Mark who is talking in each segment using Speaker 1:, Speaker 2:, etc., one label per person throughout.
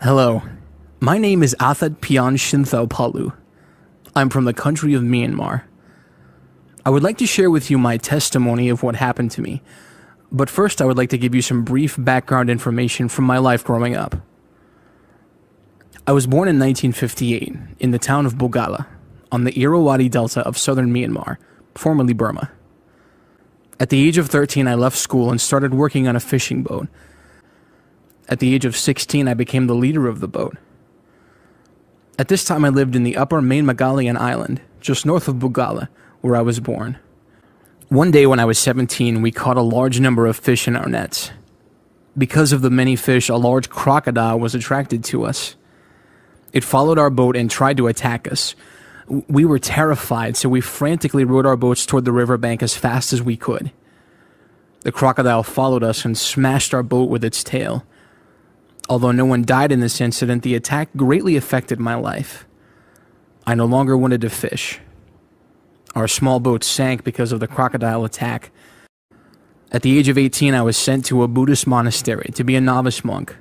Speaker 1: Hello, my name is Athat Pian Shinthao Palu. I'm from the country of Myanmar. I would like to share with you my testimony of what happened to me, but first I would like to give you some brief background information from my life growing up. I was born in 1958 in the town of Bogala, on the Irrawaddy Delta of southern Myanmar, formerly Burma. At the age of 13, I left school and started working on a fishing boat. At the age of 16, I became the leader of the boat. At this time, I lived in the upper main Magalian island, just north of Bogala, where I was born. One day when I was 17, we caught a large number of fish in our nets. Because of the many fish, a large crocodile was attracted to us. It followed our boat and tried to attack us. We were terrified, so we frantically rowed our boats toward the riverbank as fast as we could. The crocodile followed us and smashed our boat with its tail. Although no one died in this incident, the attack greatly affected my life. I no longer wanted to fish. Our small boat sank because of the crocodile attack. At the age of 18, I was sent to a Buddhist monastery to be a novice monk.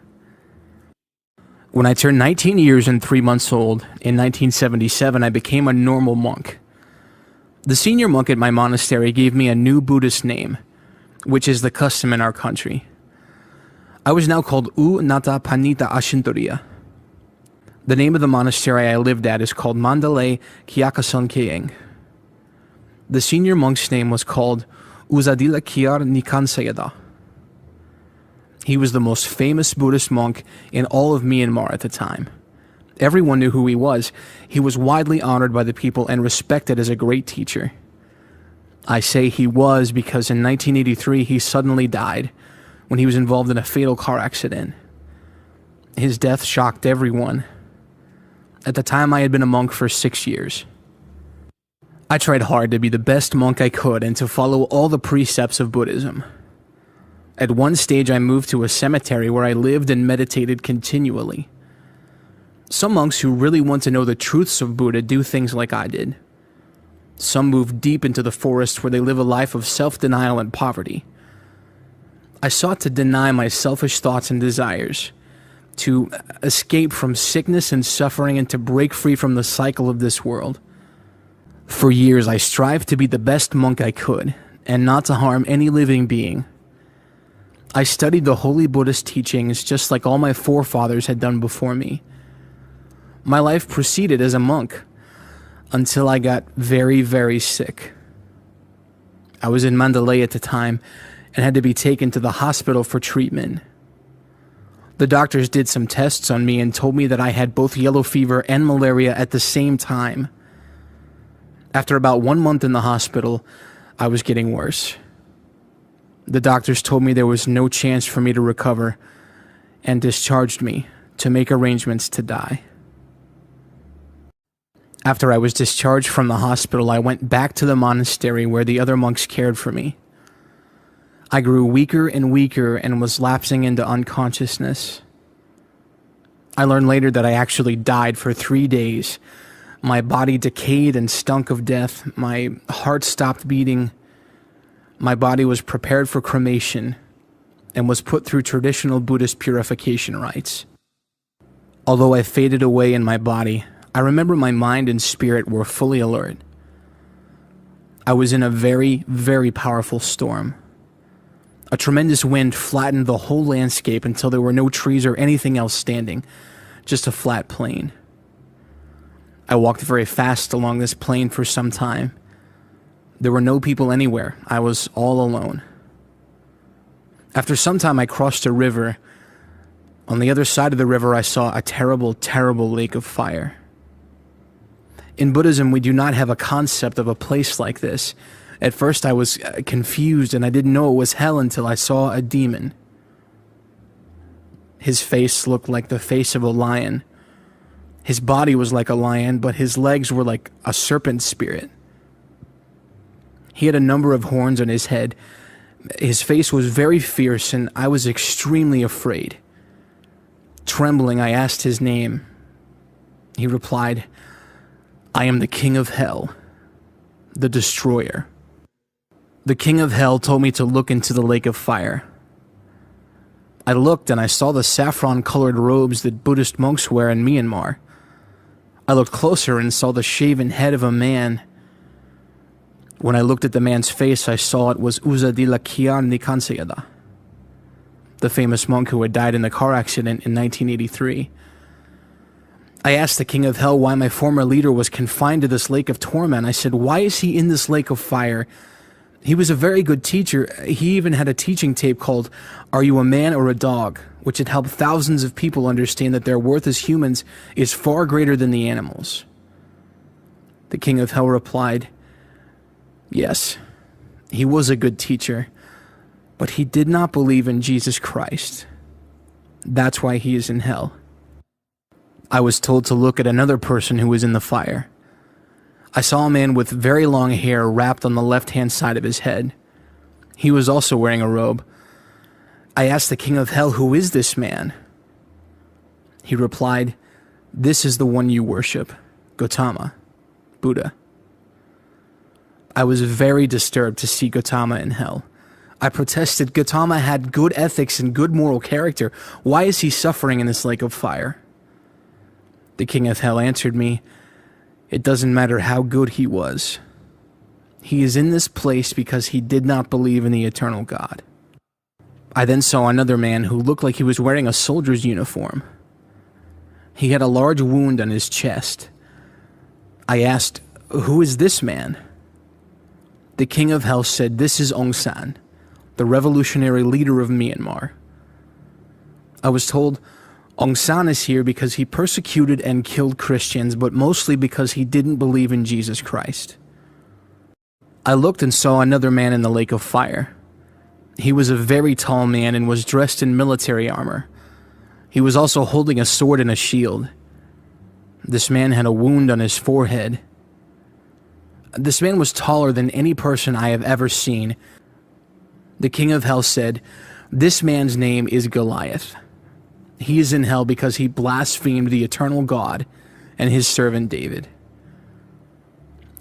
Speaker 1: When I turned 19 years and 3 months old, in 1977, I became a normal monk. The senior monk at my monastery gave me a new Buddhist name, which is the custom in our country. I was now called U Nata Panita Ashinturiya. The name of the monastery I lived at is called Mandalay Kyakason Keyeng. The senior monk's name was called Uzadila Kiar Nikansayada. He was the most famous Buddhist monk in all of Myanmar at the time. Everyone knew who he was. He was widely honored by the people and respected as a great teacher. I say he was because in 1983 he suddenly died when he was involved in a fatal car accident. His death shocked everyone. At the time, I had been a monk for 6 years. I tried hard to be the best monk I could and to follow all the precepts of Buddhism. At one stage, I moved to a cemetery where I lived and meditated continually. Some monks who really want to know the truths of Buddha do things like I did. Some move deep into the forest where they live a life of self-denial and poverty. I sought to deny my selfish thoughts and desires, to escape from sickness and suffering, and to break free from the cycle of this world. For years, I strived to be the best monk I could, and not to harm any living being. I studied the holy Buddhist teachings just like all my forefathers had done before me. My life proceeded as a monk, until I got very, very sick. I was in Mandalay at the time, and had to be taken to the hospital for treatment. The doctors did some tests on me and told me that I had both yellow fever and malaria at the same time. After about 1 month in the hospital, I was getting worse. The doctors told me there was no chance for me to recover and discharged me to make arrangements to die. After I was discharged from the hospital, I went back to the monastery where the other monks cared for me. I grew weaker and weaker and was lapsing into unconsciousness. I learned later that I actually died for 3 days. My body decayed and stunk of death. My heart stopped beating. My body was prepared for cremation and was put through traditional Buddhist purification rites. Although I faded away in my body, I remember my mind and spirit were fully alert. I was in a very, very powerful storm. A tremendous wind flattened the whole landscape until there were no trees or anything else standing, just a flat plain. I walked very fast along this plain for some time. There were no people anywhere. I was all alone. After some time, I crossed a river. On the other side of the river, I saw a terrible, terrible lake of fire. In Buddhism, we do not have a concept of a place like this. At first, I was confused, and I didn't know it was hell until I saw a demon. His face looked like the face of a lion. His body was like a lion, but his legs were like a serpent spirit. He had a number of horns on his head. His face was very fierce, and I was extremely afraid. Trembling, I asked his name. He replied, "I am the King of Hell, the Destroyer." The King of Hell told me to look into the lake of fire. I looked and I saw the saffron-colored robes that Buddhist monks wear in Myanmar. I looked closer and saw the shaven head of a man. When I looked at the man's face, I saw it was Uzadila Kian Nikansayada, the famous monk who had died in the car accident in 1983. I asked the king of hell why my former leader was confined to this lake of torment. I said, why is he in this lake of fire? He was a very good teacher. He even had a teaching tape called Are You a Man or a Dog?, which had helped thousands of people understand that their worth as humans is far greater than the animals. The king of hell replied, yes, he was a good teacher, but he did not believe in Jesus Christ. That's why he is in hell. I was told to look at another person who was in the fire. I saw a man with very long hair wrapped on the left-hand side of his head. He was also wearing a robe. I asked the king of hell, who is this man? He replied, this is the one you worship, Gautham Budha. I was very disturbed to see Gautama in hell. I protested, Gautama had good ethics and good moral character. Why is he suffering in this lake of fire? The king of hell answered me, it doesn't matter how good he was. He is in this place because he did not believe in the eternal God. I then saw another man who looked like he was wearing a soldier's uniform. He had a large wound on his chest. I asked, who is this man? The king of hell said, this is Aung San, the revolutionary leader of Myanmar. I was told, Aung San is here because he persecuted and killed Christians, but mostly because he didn't believe in Jesus Christ. I looked and saw another man in the lake of fire. He was a very tall man and was dressed in military armor. He was also holding a sword and a shield. This man had a wound on his forehead. This man was taller than any person I have ever seen. The king of hell said, this man's name is Goliath. He is in hell because he blasphemed the eternal God and his servant David.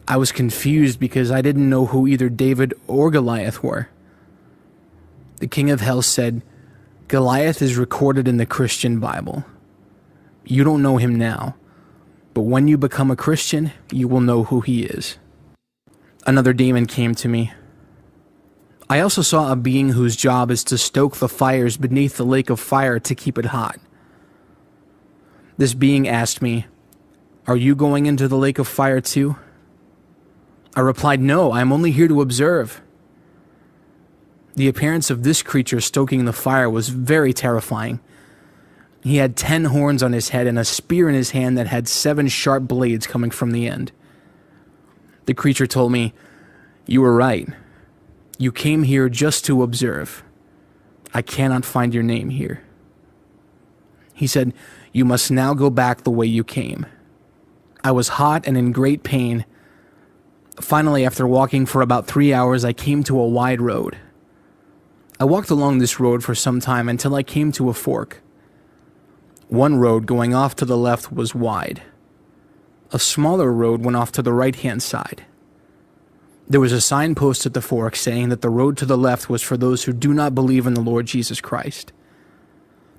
Speaker 1: I was confused because I didn't know who either David or Goliath were. The king of hell said, Goliath is recorded in the Christian Bible. You don't know him now, but when you become a Christian, you will know who he is. Another demon came to me. I also saw a being whose job is to stoke the fires beneath the lake of fire to keep it hot. This being asked me, are you going into the lake of fire too? I replied, no, I'm only here to observe. The appearance of this creature stoking the fire was very terrifying. He had 10 horns on his head and a spear in his hand that had 7 sharp blades coming from the end. The creature told me, you were right. You came here just to observe. I cannot find your name here. He said, you must now go back the way you came. I was hot and in great pain. Finally, after walking for about 3 hours, I came to a wide road. I walked along this road for some time until I came to a fork. One road going off to the left was wide. A smaller road went off to the right-hand side. There was a signpost at the fork saying that the road to the left was for those who do not believe in the Lord Jesus Christ.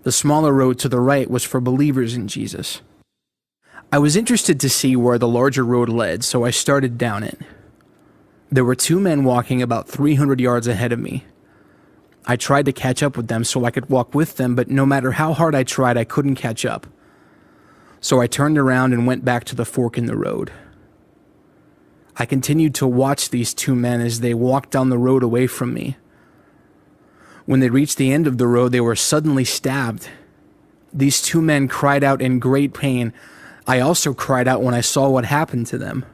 Speaker 1: The smaller road to the right was for believers in Jesus. I was interested to see where the larger road led, so I started down it. There were 2 men walking about 300 yards ahead of me. I tried to catch up with them so I could walk with them, but no matter how hard I tried, I couldn't catch up. So I turned around and went back to the fork in the road. I continued to watch these 2 men as they walked down the road away from me. When they reached the end of the road, they were suddenly stabbed. These 2 men cried out in great pain. I also cried out when I saw what happened to them.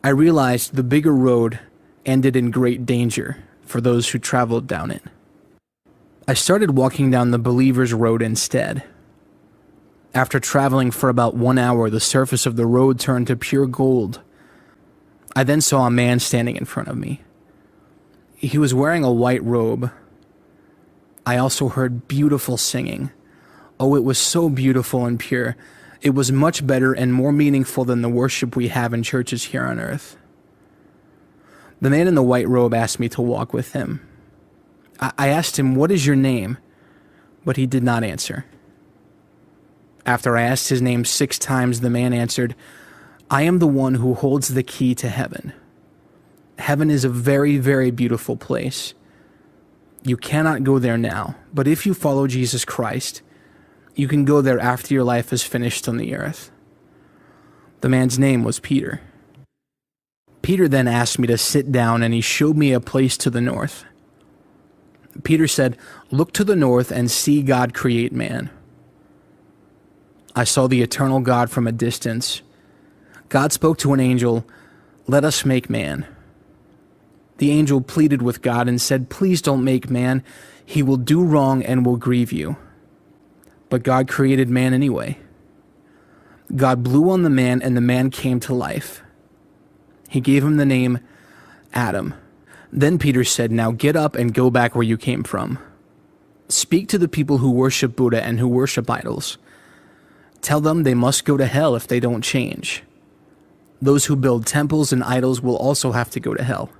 Speaker 1: I realized the bigger road ended in great danger for those who traveled down it. I started walking down the Believer's Road instead. After traveling for about 1 hour, the surface of the road turned to pure gold. I then saw a man standing in front of me. He was wearing a white robe. I also heard beautiful singing. Oh, it was so beautiful and pure. It was much better and more meaningful than the worship we have in churches here on earth. The man in the white robe asked me to walk with him. I asked him, what is your name? But he did not answer. After I asked his name 6 times, the man answered, "I am the one who holds the key to heaven. Heaven is a very, very beautiful place. You cannot go there now, but if you follow Jesus Christ, you can go there after your life is finished on the earth." The man's name was Peter. Peter then asked me to sit down, and he showed me a place to the north. Peter said, "Look to the north and see God create man." I saw the eternal God from a distance. God spoke to an angel, "Let us make man." The angel pleaded with God and said, "Please don't make man. He will do wrong and will grieve you." But God created man anyway. God blew on the man, and the man came to life. He gave him the name Adam. Then Peter said, "Now get up and go back where you came from. Speak to the people who worship Buddha and who worship idols. Tell them they must go to hell if they don't change. Those who build temples and idols will also have to go to hell.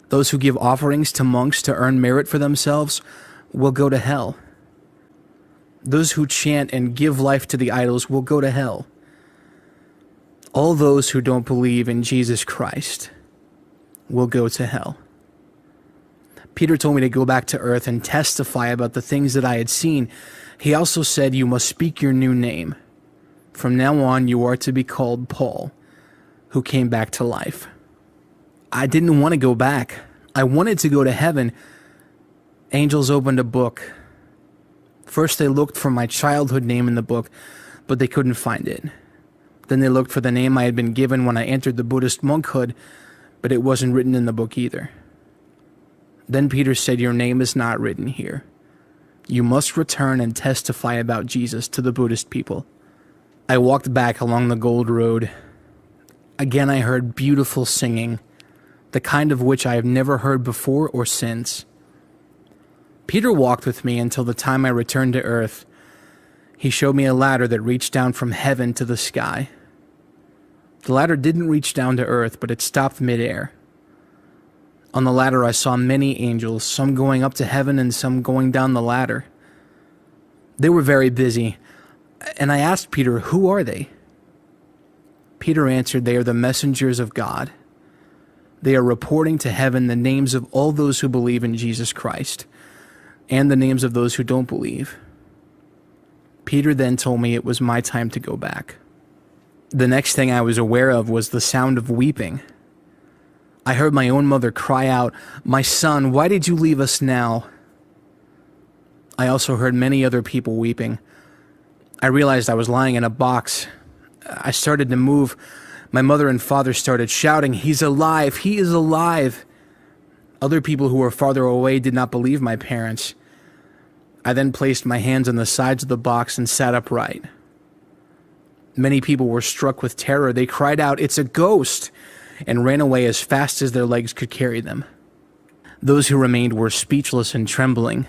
Speaker 1: Those who give offerings to monks to earn merit for themselves will go to hell. Those who chant and give life to the idols will go to hell. All those who don't believe in Jesus Christ will go to hell." Peter told me to go back to earth and testify about the things that I had seen. He also said, "You must speak your new name. From now on, you are to be called Paul, who came back to life." I didn't want to go back. I wanted to go to heaven. Angels opened a book. First, they looked for my childhood name in the book, but they couldn't find it. Then they looked for the name I had been given when I entered the Buddhist monkhood, but it wasn't written in the book either. Then Peter said, "Your name is not written here. You must return and testify about Jesus to the Buddhist people." I walked back along the Gold Road. Again, I heard beautiful singing, the kind of which I have never heard before or since. Peter walked with me until the time I returned to earth. He showed me a ladder that reached down from heaven to the sky. The ladder didn't reach down to earth, but it stopped midair. On the ladder I saw many angels, some going up to heaven and some going down the ladder. They were very busy, and I asked Peter, "Who are they?" Peter answered, "They are the messengers of God. They are reporting to heaven the names of all those who believe in Jesus Christ, and the names of those who don't believe." Peter then told me it was my time to go back. The next thing I was aware of was the sound of weeping. I heard my own mother cry out, "My son, why did you leave us now?" I also heard many other people weeping. I realized I was lying in a box. I started to move. My mother and father started shouting, "He's alive! He is alive!" Other people who were farther away did not believe my parents. I then placed my hands on the sides of the box and sat upright. Many people were struck with terror. They cried out, "It's a ghost!" and ran away as fast as their legs could carry them. Those who remained were speechless and trembling.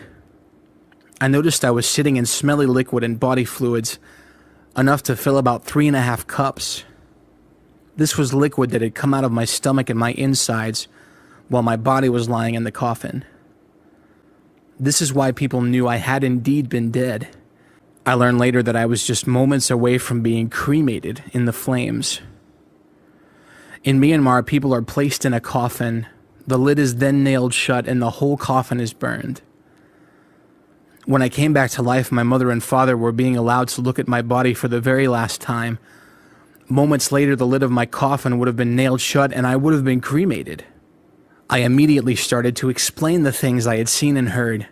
Speaker 1: I noticed I was sitting in smelly liquid and body fluids, enough to fill about 3.5 cups. This was liquid that had come out of my stomach and my insides while my body was lying in the coffin. This is why people knew I had indeed been dead. I learned later that I was just moments away from being cremated in the flames. In Myanmar, people are placed in a coffin. The lid is then nailed shut and the whole coffin is burned. When I came back to life, my mother and father were being allowed to look at my body for the very last time. Moments later, the lid of my coffin would have been nailed shut and I would have been cremated. I immediately started to explain the things I had seen and heard.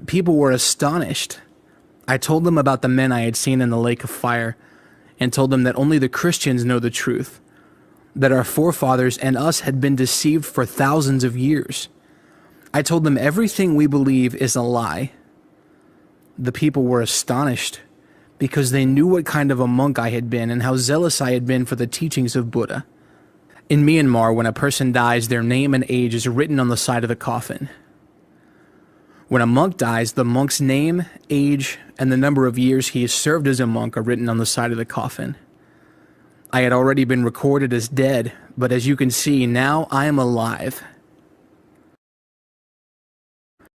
Speaker 1: People were astonished. I told them about the men I had seen in the lake of fire and told them that only the Christians know the truth, that our forefathers and us had been deceived for thousands of years. I told them everything we believe is a lie. The people were astonished because they knew what kind of a monk I had been and how zealous I had been for the teachings of Buddha. In Myanmar, when a person dies, their name and age is written on the side of the coffin. When a monk dies, the monk's name, age, and the number of years he has served as a monk are written on the side of the coffin. I had already been recorded as dead, but as you can see, now I am alive.